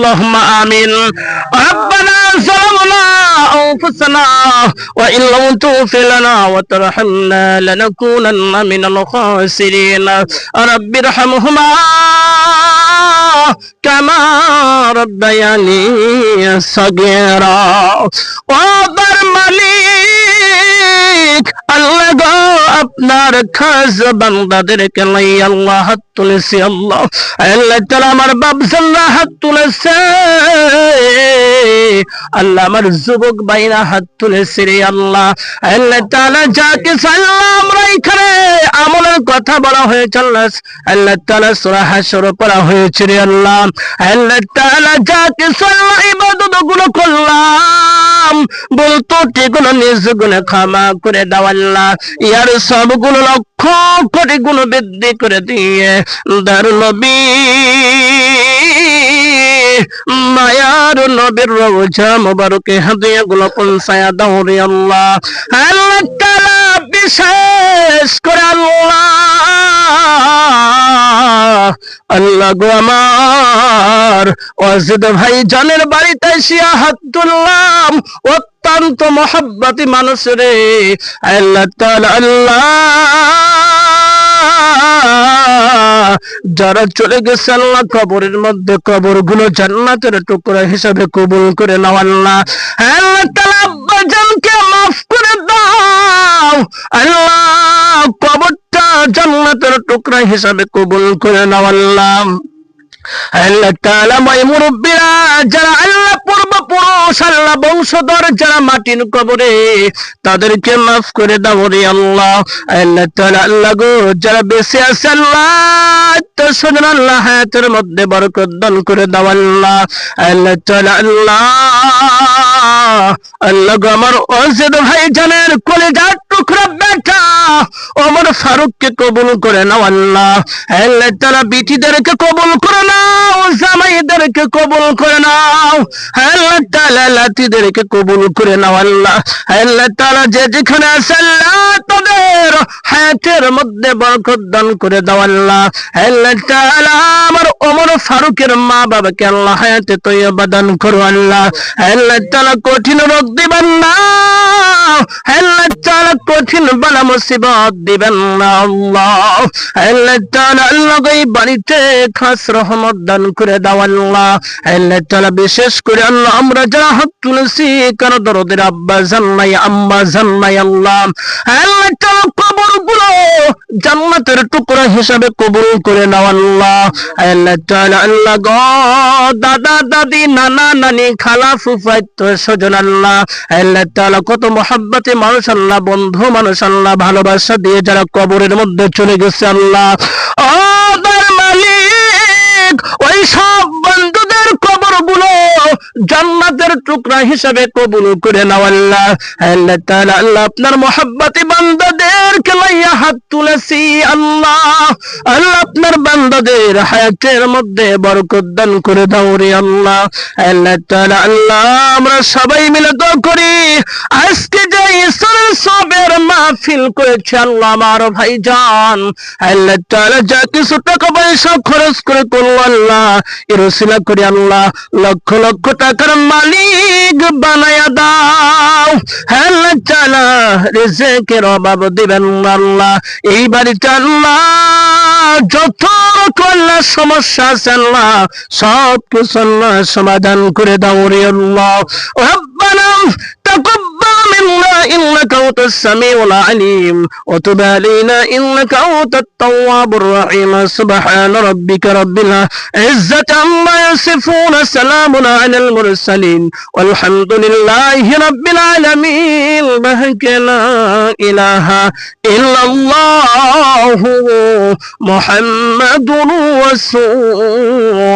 اللهم آمين ربنا ظلمنا أنفسنا وإن لم تغفر لنا وترحمنا لنكونن من الخاسرين رب ارحمهما كما ربياني صغيرا وبر মালিক আল্লাহ গো আপনার খাস বান্দাদেরকে লইয়া আল্লাহ হাত তুলেছি আল্লাহ আল্লাহ তাআলা আমার বাপ জানলা হাত তুলেছে আল্লাহ আমার যুবক ভাইরা হাত তুলেছে রে আল্লাহ আল্লাহ তাআলা যাকে সাল্লাম আমরা এখানে আমলের কথা বলা হয়েছে আল্লাহ তাআলা সূরা হাশর পড়া হয়েছে রে আল্লাহ আল্লাহ তাআলা যাকে সাল্লাম ইবাদত গুলো করলাম বলতো ঠিকগুলো নিজ গুণে ক্ষমা করে দাও আল্লাহ ইয়ার সবগুলো লক্ষ কোটি গুণ বৃদ্ধি করে দিয়ে দারুল নবী মায়ার নবীর রওজা মুবারকে হাদিয়া গুলো পৌঁছায়া দাও রে আল্লাহ আল্লাহ তাআলা বিশেষ করে আল্লাহ গো আমার ওয়াজিদ ভাই জানের বাড়িতে এসে হাত তুললাম অত্যন্ত মহব্বতী মানুষ রে আল্লাহ তাআলা আল্লাহ যারা চলে গেছে আল্লাহ কবরের মধ্যে কবরগুলো জান্নাতের টুকরা হিসাবে কবুল করে নাও আল্লাহ আল্লাহ তাআলা আব্বাজানকে মাফ করে দাও আল্লাহ কবরটা জান্নাতের টুকরা হিসাবে কবুল করে নাও আল্লাহ আল্লাহ তাআলা মুরব্বিরা যারা আল্লাহ পূর্বপুরুষ আল্লাহ বংশধর যারা মাটির কবরে তাদেরকে মাফ করে দাও রে আল্লাহ আল্লাহ তাআলা আল্লাহ গো যারা বেঁচে আছে আল্লাহ তো সুন্দর আল্লাহ হায়াতের মধ্যে বরকত দান করে দাও আল্লাহ আল্লাহ তাআলা আল্লাহ গো আমার ওয়াজিদ ভাই জানের কলিজার টুকরা বেটা ওমর ফারুককে কবুল করে নাও আল্লাহ আল্লাহ তাআলা বিটিদেরকে কবুল করে নাও জামাইদেরকে কবুল করে নাও আল্লাহ তাআলা লাতিদেরকে কবুল করে নাও আল্লাহ আল্লাহ তাআলা যে যেখানে আছে আল্লাহ তাদের হায়াতের মধ্যে বরকত দান করে দাও আল্লাহ আল্লাহ তাআলা আমার ওমর ফারুকের মা বাবাকে আল্লাহ হায়াতে তয়্যবা দান করো আল্লাহ আল্লাহ তাআলা কঠিন রোগ দিবেন না আল্লাহ তাআলা কঠিন বালা মুসিবত দিবেন না আল্লাহ আল্লাহ তাআলা আল্লাহ এই বাড়িতে খাস রহমত দান করে দাও আল্লাহ আল্লাহ তাআলা বিশেষ করে আল্লাহ আমরা যারা হাত তুলেছি কারো দরদের আব্বা জান্নাই আম্মা জান্নাই আল্লাহ আল্লাহ তাআলা কবরগুলো জান্নাতের টুকরা হিসাবে কবুল করে নাও আল্লাহ আল্লাহ তাআলা আল্লাহ গো দাদা দাদি নানা নানি খালা ফুফা স্বজন আল্লাহ আল্লাহ তাআলা কত মহব্বতে মানুষ আল্লাহ বন্ধু মানুষ আল্লাহ ভালোবাসা দিয়ে যারা কবরের মধ্যে চলে গেছে আল্লাহ ও দয়ার মালিক ওই সব বন্ধুদের কবরগুলো জান্নাতের টুকরা হিসাবে কবুল করে নাও আল্লাহ আল্লাহ তাআলা আল্লাহ আপনার মহব্বতী বান্দাদেরকে লইয়া হাত তুলেছি আল্লাহ আল্লাহ আপনার বান্দাদের হায়াতের মধ্যে বরকত দান করে দাও রে আল্লাহ আল্লাহ তাআলা আল্লাহ আমরা সবাই মিলে দোয়া করি আজকে যে ইসরার সবের মাহফিল করেছে আল্লাহ আমার ভাইজান আল্লাহ তাআলা যা কিছু টাকা পয়সা খরচ করে করলো আল্লাহ এর ওসিলা করে আল্লাহ লক্ষ লক্ষ টাকার মালিক বানায়া দাও আল্লাহ তাআলা রিজিকের অভাব দিবেন আল্লাহ এই বাড়িতে আল্লাহ যত কল্যাণ সমস্যা আছে আল্লাহ সব কিছু আল্লাহ সমাধান করে দাও রে আল্লাহ রব্বানা তাকাব্বাল মিন্না ইন্নাকা আনতাস সামিউল আলিম ওয়া তুব আলাইনা ইন্নাকা আনতাত তাওয়াবুর রহিম সুবহান রাব্বিকা রাব্বিল ইজ্জাতি আম্মা ইয়াসিফুন সালামুন আলাল মুরসালিন ওয়ালহামদুলিল্লাহি রাব্বিল আলামিন বাহাকা লা ইলাহা ইল্লাল্লাহু মুহাম্মাদুর রাসূলুল্লাহ